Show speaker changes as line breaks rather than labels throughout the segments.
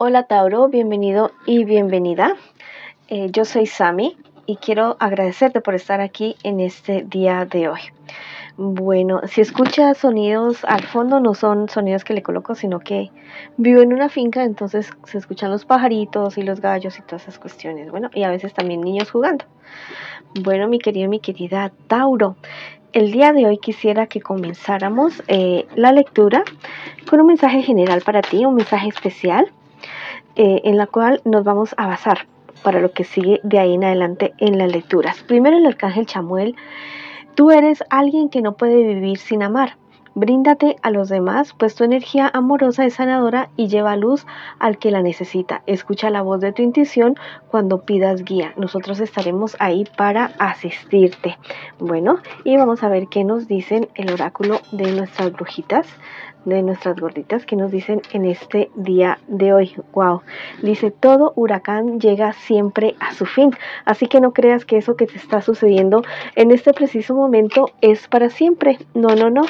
Hola Tauro, bienvenido y bienvenida. Yo soy Sami y quiero agradecerte por estar aquí en este día de hoy. Bueno, si escuchas sonidos al fondo, no son sonidos que le coloco, sino que vivo en una finca, entonces se escuchan los pajaritos y los gallos y todas esas cuestiones. Bueno, y a veces también niños jugando. Bueno, mi querido, mi querida Tauro, el día de hoy quisiera que comenzáramos la lectura con un mensaje general para ti, un mensaje especial. En la cual nos vamos a basar para lo que sigue de ahí en adelante en las lecturas. Primero el arcángel Chamuel: tú eres alguien que no puede vivir sin amar. Bríndate a los demás, pues tu energía amorosa es sanadora y lleva luz al que la necesita. Escucha la voz de tu intuición cuando pidas guía. Nosotros estaremos ahí para asistirte. Bueno, y vamos a ver qué nos dicen el oráculo de nuestras brujitas, de nuestras gorditas, que nos dicen en este día de hoy. Wow, dice: todo huracán llega siempre a su fin, así que no creas que eso que te está sucediendo en este preciso momento es para siempre. No, no, no,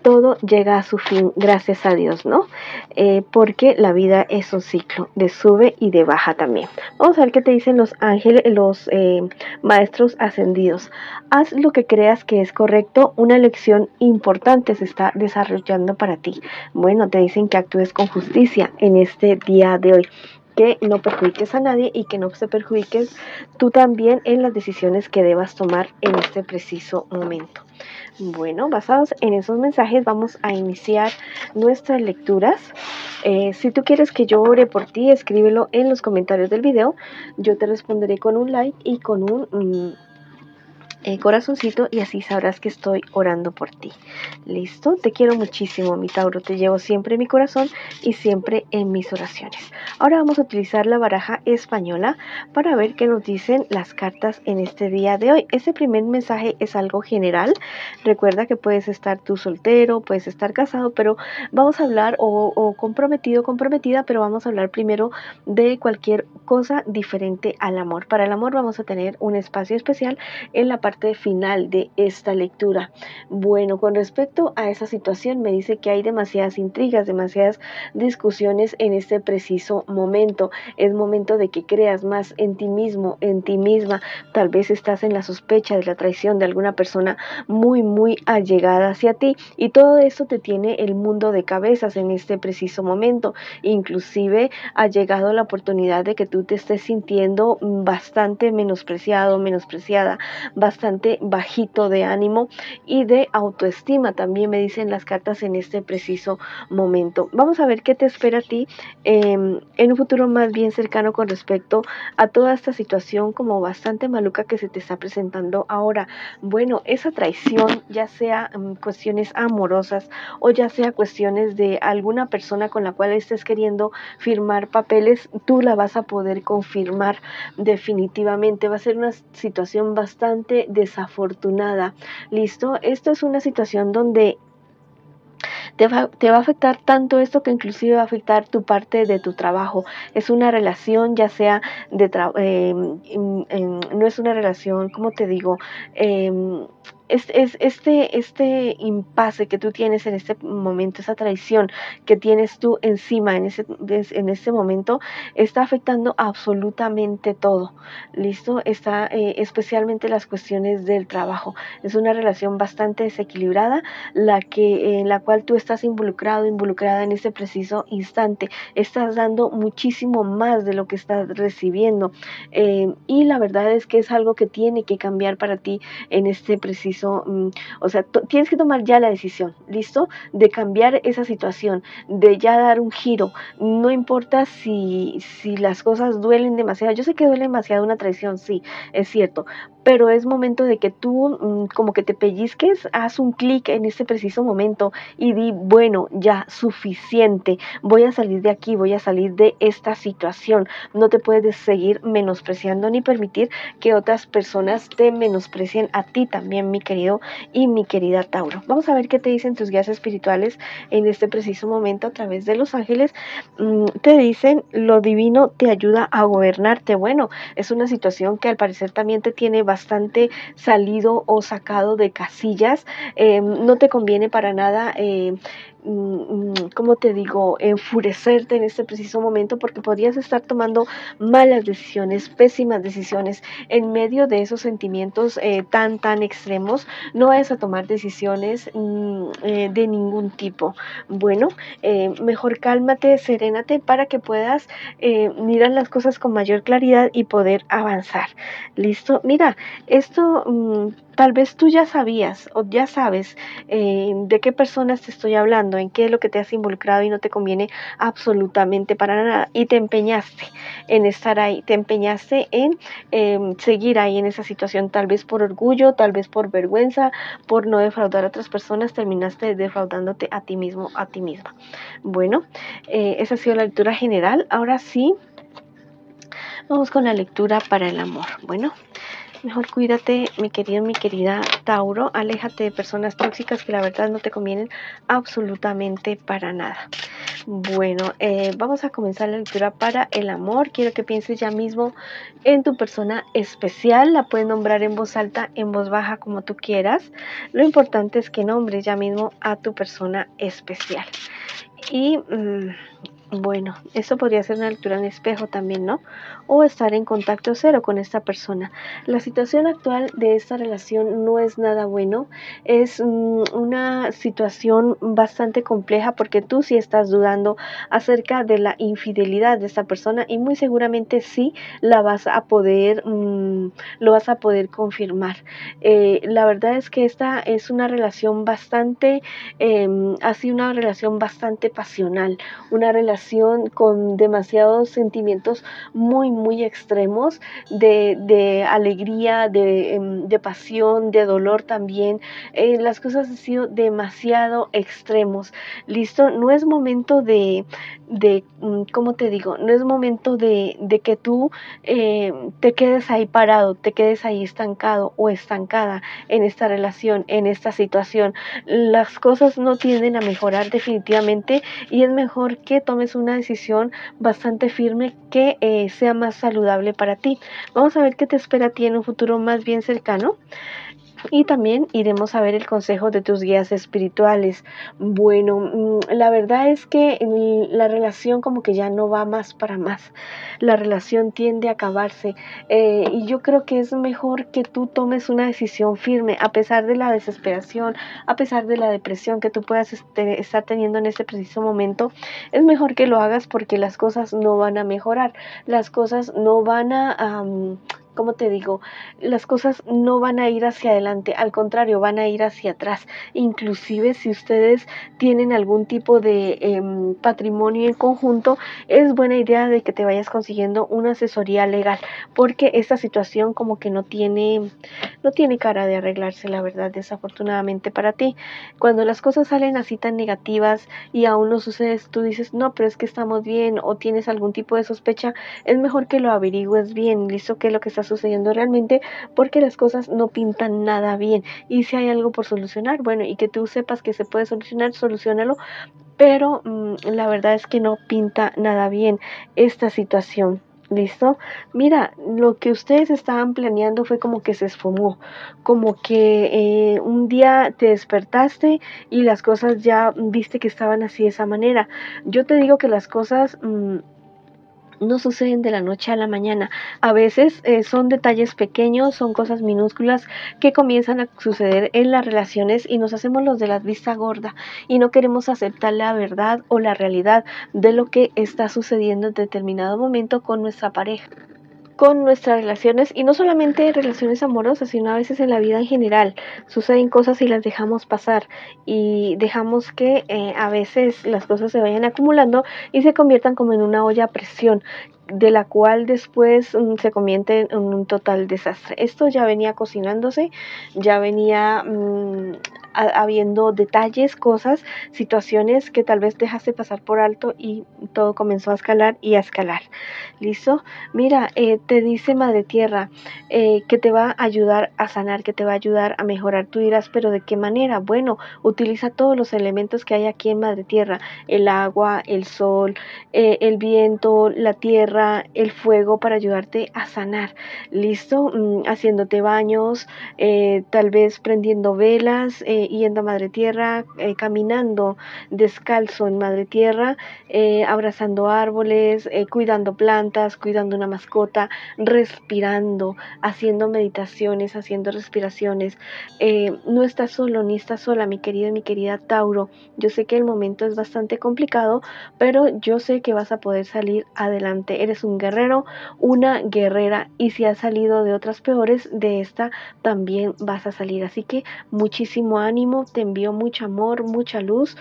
todo llega a su fin, gracias a Dios, ¿no? Porque la vida es un ciclo de sube y de baja también. Vamos a ver qué te dicen los ángeles, los maestros ascendidos. Haz lo que creas que es correcto, una lección importante se está desarrollando para ti. Bueno, te dicen que actúes con justicia en este día de hoy, que no perjudiques a nadie y que no se perjudiques tú también en las decisiones que debas tomar en este preciso momento. Bueno, basados en esos mensajes vamos a iniciar nuestras lecturas. Si tú quieres que yo ore por ti, escríbelo en los comentarios del video. Yo te responderé con un like y con un corazoncito, y así sabrás que estoy orando por ti. ¿Listo? Te quiero muchísimo, mi Tauro. Te llevo siempre en mi corazón y siempre en mis oraciones. Ahora vamos a utilizar la baraja española para ver qué nos dicen las cartas en este día de hoy. Este primer mensaje es algo general. Recuerda que puedes estar tú soltero, puedes estar casado, pero vamos a hablar, o comprometido, comprometida, pero vamos a hablar primero de cualquier cosa diferente al amor. Para el amor vamos a tener un espacio especial en la parte final de esta lectura. Bueno, con respecto a esa situación, me dice que hay demasiadas intrigas, demasiadas discusiones en este preciso momento. Es momento de que creas más en ti mismo, en ti misma. Tal vez estás en la sospecha de la traición de alguna persona muy allegada hacia ti, y todo esto te tiene el mundo de cabezas en este preciso momento. Inclusive ha llegado la oportunidad de que tú te estés sintiendo bastante menospreciado, menospreciada, bastante bajito de ánimo y de autoestima, también me dicen las cartas en este preciso momento. Vamos a ver qué te espera a ti en un futuro más bien cercano con respecto a toda esta situación como bastante maluca que se te está presentando ahora. Bueno, esa traición, ya sea cuestiones amorosas o ya sea cuestiones de alguna persona con la cual estés queriendo firmar papeles, tú la vas a poder confirmar definitivamente. Va a ser una situación bastante desafortunada. ¿Listo? Esto es una situación donde te va a afectar tanto esto que inclusive va a afectar tu parte de tu trabajo. Es una relación, ya sea de no es una relación, ¿cómo te digo? Este impasse que tú tienes en este momento, esa traición que tienes tú encima en este momento, está afectando absolutamente todo. ¿Listo? Está especialmente las cuestiones del trabajo. Es una relación bastante desequilibrada en la cual tú estás involucrada en ese preciso instante. Estás dando muchísimo más de lo que estás recibiendo, y la verdad es que es algo que tiene que cambiar para ti en este preciso, o sea, tienes que tomar ya la decisión, ¿listo? De cambiar esa situación, de ya dar un giro. No importa si las cosas duelen demasiado. Yo sé que duele demasiado una traición, sí, es cierto, pero es momento de que tú como que te pellizques, haz un clic en este preciso momento y di: bueno, ya suficiente, voy a salir de aquí, voy a salir de esta situación. No te puedes seguir menospreciando ni permitir que otras personas te menosprecien a ti también, mi querido y mi querida Tauro. Vamos a ver qué te dicen tus guías espirituales en este preciso momento a través de los ángeles. Te dicen: lo divino te ayuda a gobernarte. Bueno, es una situación que al parecer también te tiene bastante salido o sacado de casillas. No te conviene para nada ¿cómo te digo?, enfurecerte en este preciso momento, porque podrías estar tomando malas decisiones, pésimas decisiones en medio de esos sentimientos tan extremos. No vayas a tomar decisiones de ningún tipo. Bueno, mejor cálmate, serénate para que puedas mirar las cosas con mayor claridad y poder avanzar. ¿Listo? Mira, esto tal vez tú ya sabías o ya sabes de qué personas te estoy hablando, en qué es lo que te has involucrado y no te conviene absolutamente para nada. Y te empeñaste en estar ahí, te empeñaste en seguir ahí en esa situación, tal vez por orgullo, tal vez por vergüenza, por no defraudar a otras personas, terminaste defraudándote a ti mismo, a ti misma. Bueno, esa ha sido la lectura general. Ahora sí, vamos con la lectura para el amor. Bueno, mejor cuídate, mi querido, mi querida Tauro. Aléjate de personas tóxicas que la verdad no te convienen absolutamente para nada. Bueno, vamos a comenzar la lectura para el amor. Quiero que pienses ya mismo en tu persona especial. La puedes nombrar en voz alta, en voz baja, como tú quieras. Lo importante es que nombres ya mismo a tu persona especial. Y bueno, esto podría ser una lectura en espejo también, ¿no? O estar en contacto cero con esta persona. La situación actual de esta relación no es nada bueno. Es una situación bastante compleja porque tú sí estás dudando acerca de la infidelidad de esta persona y muy seguramente sí la vas a poder, lo vas a poder confirmar. La verdad es que esta es una relación bastante, ha sido una relación bastante pasional, una relación con demasiados sentimientos muy extremos de alegría, de pasión, de dolor también. Las cosas han sido demasiado extremos. ¿Listo? No es momento ¿cómo te digo? No es momento de que tú te quedes ahí parado, te quedes ahí estancado o estancada en esta relación, en esta situación. Las cosas no tienden a mejorar definitivamente y es mejor que tomes una decisión bastante firme que sea más saludable para ti. Vamos a ver qué te espera a ti en un futuro más bien cercano. Y también iremos a ver el consejo de tus guías espirituales. Bueno, la verdad es que la relación como que ya no va más para más. La relación tiende a acabarse y yo creo que es mejor que tú tomes una decisión firme a pesar de la desesperación, a pesar de la depresión que tú puedas estar teniendo en este preciso momento. Es mejor que lo hagas porque las cosas no van a mejorar. Las cosas no van a ¿cómo te digo? Las cosas no van a ir hacia adelante, al contrario, van a ir hacia atrás. Inclusive si ustedes tienen algún tipo de patrimonio en conjunto, es buena idea de que te vayas consiguiendo una asesoría legal, porque esta situación como que no tiene cara de arreglarse, la verdad, desafortunadamente para ti. Cuando las cosas salen así tan negativas y aún no sucede, tú dices, no, pero es que estamos bien, o tienes algún tipo de sospecha, es mejor que lo averigües bien, listo, qué es lo que está sucediendo realmente, porque las cosas no pintan nada bien. Y si hay algo por solucionar, bueno, y que tú sepas que se puede solucionar, solucionalo, pero la verdad es que no pinta nada bien esta situación. ¿Listo? Mira, lo que ustedes estaban planeando fue como que se esfumó, como que un día te despertaste y las cosas ya viste que estaban así de esa manera. Yo te digo que las cosas no suceden de la noche a la mañana. A veces son detalles pequeños, son cosas minúsculas que comienzan a suceder en las relaciones y nos hacemos los de la vista gorda y no queremos aceptar la verdad o la realidad de lo que está sucediendo en determinado momento con nuestra pareja, con nuestras relaciones, y no solamente relaciones amorosas, sino a veces en la vida en general. Suceden cosas y las dejamos pasar y dejamos que a veces las cosas se vayan acumulando y se conviertan como en una olla a presión, de la cual después se convierte en un total desastre. Esto ya venía cocinándose, ya venía habiendo detalles, cosas, situaciones que tal vez dejaste pasar por alto y todo comenzó a escalar y a escalar. ¿Listo? Mira, te dice Madre Tierra que te va a ayudar a sanar, que te va a ayudar a mejorar. Tú dirás, pero ¿de qué manera? Bueno, utiliza todos los elementos que hay aquí en Madre Tierra: el agua, el sol, el viento, la tierra, el fuego, para ayudarte a sanar. ¿Listo? Haciéndote baños, tal vez prendiendo velas, yendo a Madre Tierra, caminando descalzo en Madre Tierra, abrazando árboles, cuidando plantas, cuidando una mascota, respirando, haciendo meditaciones, haciendo respiraciones. No estás solo ni estás sola, mi querido y mi querida Tauro. Yo sé que el momento es bastante complicado, pero yo sé que vas a poder salir adelante. Eres un guerrero, una guerrera, y si has salido de otras peores, de esta también vas a salir. Así que muchísimo ánimo, te envío mucho amor, mucha luz.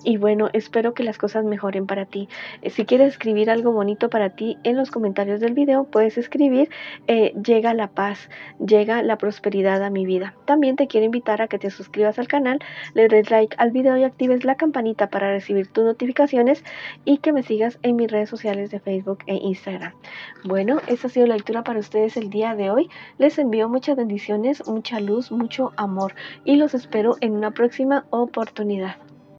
Y bueno, espero que las cosas mejoren para ti. Si quieres escribir algo bonito para ti en los comentarios del video, puedes escribir, llega la paz, llega la prosperidad a mi vida. También te quiero invitar a que te suscribas al canal, le des like al video y actives la campanita para recibir tus notificaciones, y que me sigas en mis redes sociales de Facebook e Instagram. Bueno, esta ha sido la lectura para ustedes el día de hoy. Les envío muchas bendiciones, mucha luz, mucho amor, y los espero en una próxima oportunidad.